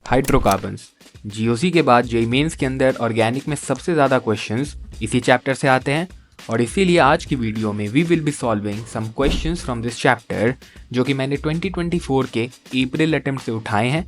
Hydrocarbons. GOC के बाद JEE mains के अंदर ऑर्गेनिक में सबसे ज़्यादा क्वेश्चंस इसी चैप्टर से आते हैं और इसीलिए आज की वीडियो में we will be solving some questions from this chapter जो कि मैंने 2024 के अप्रैल अटेम्प्ट से उठाए हैं,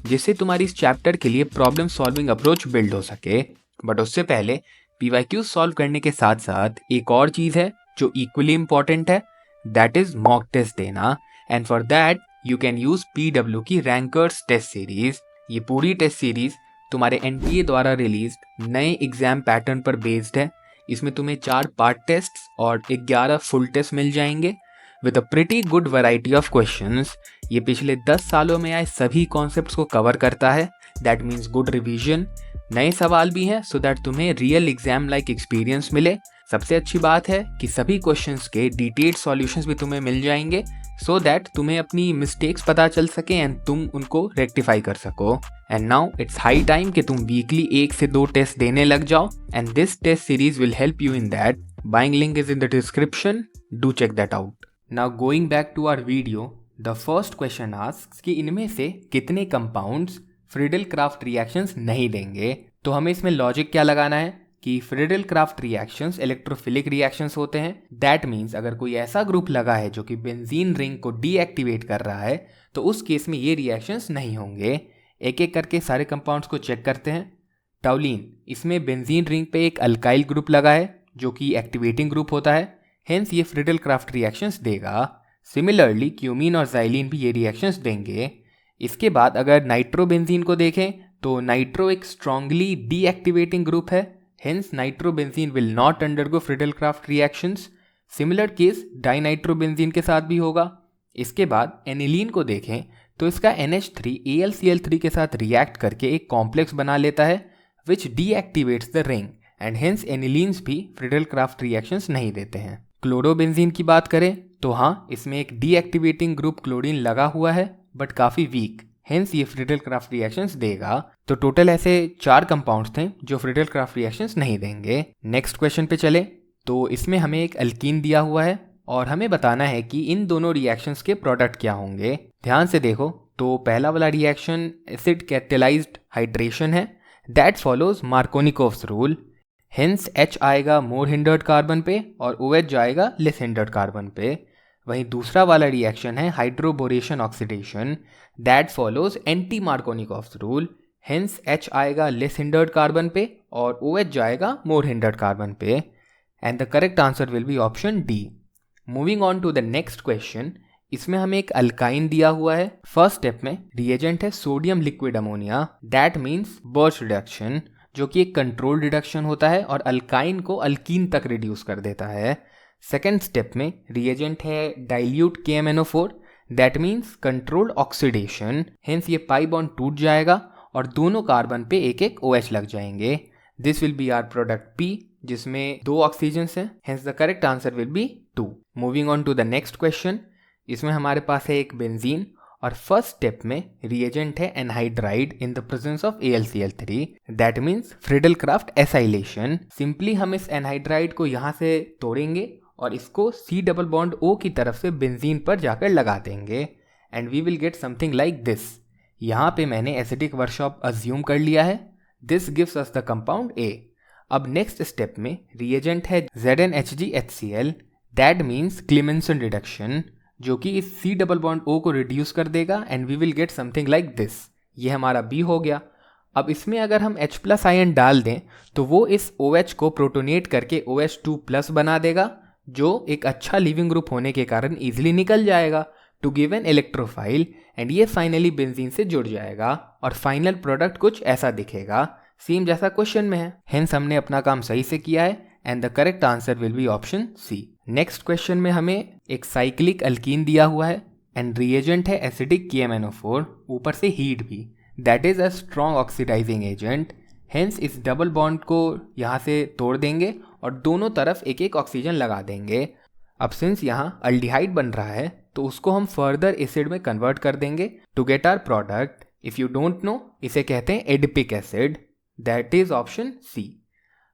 जिससे तुम्हारी इस चैप्टर के लिए प्रॉब्लम सॉल्विंग अप्रोच बिल्ड हो सके। बट उससे पहले PYQs सॉल्व करने के साथ साथ एक और चीज़ है जो इक्वली इम्पॉर्टेंट है, दैट इज़ मॉक टेस्ट देना। And for that you can use PW की रैंकर्स टेस्ट सीरीज़। ये पूरी टेस्ट सीरीज़ तुम्हारे NTA द्वारा रिलीज नए एग्जाम पैटर्न पर बेस्ड है। इसमें तुम्हें 4 पार्ट टेस्ट और 11 फुल टेस्ट मिल जाएंगे with a pretty good variety of questions. ये पिछले 10 सालों में आए सभी कॉन्सेप्ट्स को कवर करता है, दैट मीन्स गुड रिवीजन। नए सवाल भी हैं सो दैट तुम्हें रियल एग्जाम लाइक एक्सपीरियंस मिले। सबसे अच्छी बात है कि सभी क्वेश्चंस के डिटेल्ड सॉल्यूशंस भी तुम्हें मिल जाएंगे सो दैट तुम्हें अपनी मिस्टेक्स पता चल सके एंड तुम उनको रेक्टिफाई कर सको। And now it's high time कि तुम वीकली 1 से 2 टेस्ट देने लग जाओ and this test series will help you in that. Buying link is in the description, do check that out. Now going back to our video, the first question asks कि इनमें से कितने compounds Friedel craft reactions नहीं देंगे। तो हमें इसमें logic क्या लगाना है कि Friedel craft reactions electrophilic reactions होते हैं। दैट मीन्स अगर कोई ऐसा ग्रुप लगा है जो कि बेंजीन रिंग को डीएक्टिवेट कर रहा है तो उस केस में ये रिएक्शंस नहीं होंगे। एक एक करके सारे कंपाउंड्स को चेक करते हैं। टाउलिन, इसमें बेंजीन रिंग पे एक अल्काइल ग्रुप लगा है जो कि एक्टिवेटिंग ग्रुप होता है, हेंस ये फ्रीडल क्राफ्ट रिएक्शंस देगा। सिमिलरली क्यूमीन और जाइलिन भी ये रिएक्शंस देंगे। इसके बाद अगर नाइट्रोबेंजीन को देखें तो नाइट्रो एक स्ट्रांगली डीएक्टिवेटिंग ग्रुप है, hence nitrobenzene will not undergo Friedel craft reactions. Similar case dinitrobenzene के साथ भी होगा। इसके बाद एनिलीन को देखें तो इसका NH3 AlCl3 के साथ रिएक्ट करके एक कॉम्प्लेक्स बना लेता है विच डीएक्टिवेट्स द रिंग एंड हेंस एनिलीन्स भी फ्रीडल क्राफ्ट रिएक्शंस नहीं देते हैं। क्लोरोबेंजीन की बात करें तो हाँ, इसमें एक डीएक्टिवेटिंग ग्रुप क्लोरीन लगा हुआ है बट काफ़ी वीक, हेंस ये फ्रीडल क्राफ्ट रिएक्शंस देगा। तो टोटल ऐसे 4 कंपाउंड्स थे जो फ्रीडल क्राफ्ट रिएक्शंस नहीं देंगे। नेक्स्ट क्वेश्चन पे चले तो इसमें हमें एक अल्कीन दिया हुआ है और हमें बताना है कि इन दोनों रिएक्शंस के प्रोडक्ट क्या होंगे। ध्यान से देखो तो पहला वाला रिएक्शन एसिड कैटेलाइज्ड हाइड्रेशन है, that follows Markovnikov's rule, hence H आएगा मोर हिंडर्ड कार्बन पे और OH जाएगा लेस हिंडर्ड कार्बन पे। वहीं दूसरा वाला रिएक्शन है hydroboration oxidation, that follows anti Markovnikov's rule, hence H आएगा लेस हिंडर्ड कार्बन पे और OH जाएगा मोर हिंडर्ड कार्बन पे। And the correct answer will be option D. Moving on to the next question, इसमें हमें एक alkyne दिया हुआ है। फर्स्ट स्टेप में रिएजेंट है sodium liquid ammonia, that means Birch reduction, जो कि एक कंट्रोल्ड रिडक्शन होता है और अल्काइन को अल्कीन तक रिड्यूस कर देता है। सेकेंड स्टेप में रिएजेंट है dilute KMnO4, that means controlled oxidation, hence ये पाई बॉन्ड टूट जाएगा और दोनों कार्बन पे एक एक OH लग जाएंगे। This will be our product P, जिसमें 2 ऑक्सीजन्स हैं, hence the correct answer will be 2। Moving on to the next question, इसमें हमारे पास है एक बेंजीन और फर्स्ट स्टेप में रिएजेंट है anhydride in the presence of AlCl3, that means Friedel Crafts acylation. Simply हम इस एनहाइड्राइड को यहाँ से तोड़ेंगे और इसको C डबल बॉन्ड O की तरफ से बेंजीन पर जाकर लगा देंगे and we will get something like this. यहाँ पे मैंने एसिडिक वर्कशॉप अज्यूम कर लिया है, this gives us the compound A। अब नेक्स्ट स्टेप में रिएजेंट है ZnHgHCl, that means Clemmensen reduction, जो कि इस C डबल बॉन्ड O को रिड्यूस कर देगा and we will get something like this. ये हमारा B हो गया। अब इसमें अगर हम H+ आयन डाल दें तो वो इस OH को प्रोटोनेट करके OH2+ बना देगा, जो एक अच्छा लिविंग ग्रुप होने के कारण इजीली निकल जाएगा to give an electrophile and ये फाइनली बेंजीन से जुड़ जाएगा और फाइनल प्रोडक्ट कुछ ऐसा दिखेगा, सेम जैसा क्वेश्चन में है। हेंस हमने अपना काम सही से किया है and the correct answer will be option C। Next question में हमें एक साइक्लिक अल्कीन दिया हुआ है एंड रिएजेंट है एसिडिक KMnO4, ऊपर से हीट भी, that is a strong oxidising agent, hence इस डबल बॉन्ड को यहाँ से तोड़ देंगे और दोनों तरफ एक एक ऑक्सीजन लगा देंगे। अब सिंस यहाँ अल्डिहाइड बन रहा है तो उसको हम फर्दर एसिड में कन्वर्ट कर देंगे to get our product. If you don't know, इसे कहते हैं adipic acid, that is option C।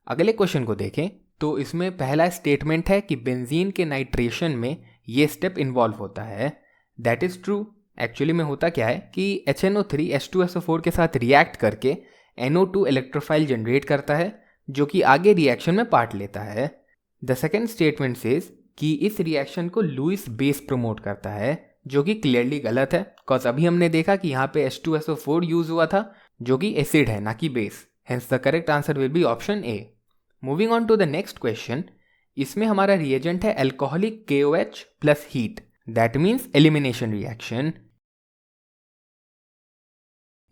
अगले क्वेश्चन को देखें तो इसमें पहला स्टेटमेंट है कि बेंजीन के नाइट्रेशन में ये स्टेप इन्वॉल्व होता है, दैट इज ट्रू एक्चुअली में होता क्या है कि HNO3 H2SO4 के साथ रिएक्ट करके NO2 इलेक्ट्रोफाइल जनरेट करता है जो कि आगे रिएक्शन में पार्ट लेता है। द सेकेंड स्टेटमेंट सेज कि इस रिएक्शन को लुईस बेस प्रमोट करता है जो कि क्लियरली गलत है, बिकॉज अभी हमने देखा कि यहाँ पे H2SO4 यूज हुआ था जो कि एसिड है ना कि base. Hence the correct answer will be option A. Moving on to the next question, इसमें हमारा रिएजेंट है alcoholic KOH plus heat, that means elimination reaction.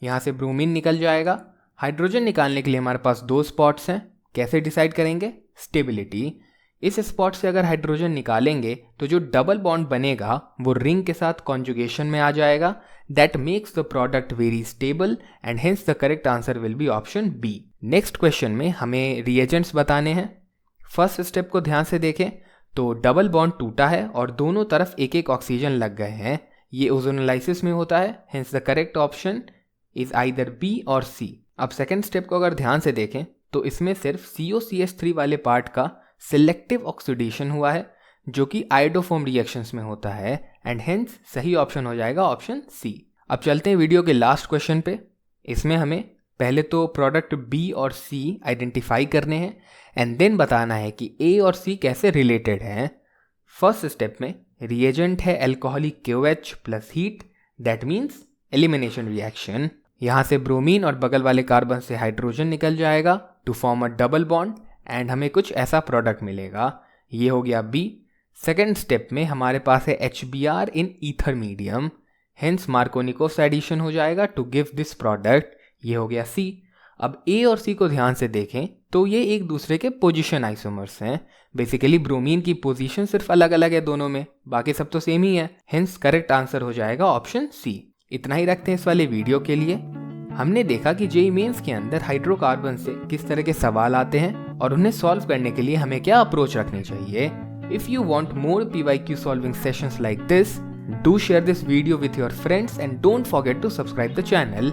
यहाँ से ब्रोमीन निकल जाएगा। हाइड्रोजन निकालने के लिए हमारे पास 2 स्पॉट्स हैं। कैसे डिसाइड करेंगे? स्टेबिलिटी। इस स्पॉट से अगर हाइड्रोजन निकालेंगे तो जो डबल बॉन्ड बनेगा वो रिंग के साथ कॉन्जुगेशन में आ जाएगा, that makes the product very stable and hence the correct answer will be option B. Next question में हमें रिएजेंट्स बताने हैं। फर्स्ट स्टेप को ध्यान से देखें तो डबल बॉन्ड टूटा है और दोनों तरफ एक एक ऑक्सीजन लग गए हैं। ये ओजोनोलाइसिस में होता है, hence the correct option is either B और सी। अब सेकेंड स्टेप को अगर ध्यान से देखें तो इसमें सिर्फ COCH3 वाले पार्ट का सिलेक्टिव ऑक्सीडेशन हुआ है जो कि आयोडोफॉर्म रिएक्शंस में होता है एंड हेंस सही ऑप्शन हो जाएगा ऑप्शन सी। अब चलते हैं वीडियो के लास्ट क्वेश्चन पे। इसमें हमें पहले तो प्रोडक्ट बी और सी आइडेंटिफाई करने हैं एंड देन बताना है कि ए और सी कैसे रिलेटेड हैं। फर्स्ट स्टेप में रिएजेंट है alcoholic KOH plus heat, that means elimination reaction. यहाँ से ब्रोमीन और बगल वाले कार्बन से हाइड्रोजन निकल जाएगा to form a double bond and हमें कुछ ऐसा प्रोडक्ट मिलेगा। ये हो गया बी। सेकेंड स्टेप में हमारे पास है HBr in ether medium, hence Markovnikov addition हो जाएगा टू गिव दिस प्रोडक्ट। ये हो गया सी। अब ए और सी को ध्यान से देखें तो ये एक दूसरे के पोजीशन आइसोमर्स हैं। बेसिकली ब्रोमीन की पोजीशन सिर्फ अलग अलग है दोनों में, बाकी सब तो सेम ही है, हेंस करेक्ट आंसर हो जाएगा ऑप्शन सी। इतना ही रखते हैं इस वाले वीडियो के लिए। हमने देखा कि जेईई मेंस के अंदर हाइड्रोकार्बन से किस तरह के सवाल आते हैं और उन्हें सॉल्व करने के लिए हमें क्या अप्रोच रखनी चाहिए। If you want more PYQ solving sessions like this, do share this video with your friends and don't forget to subscribe the channel.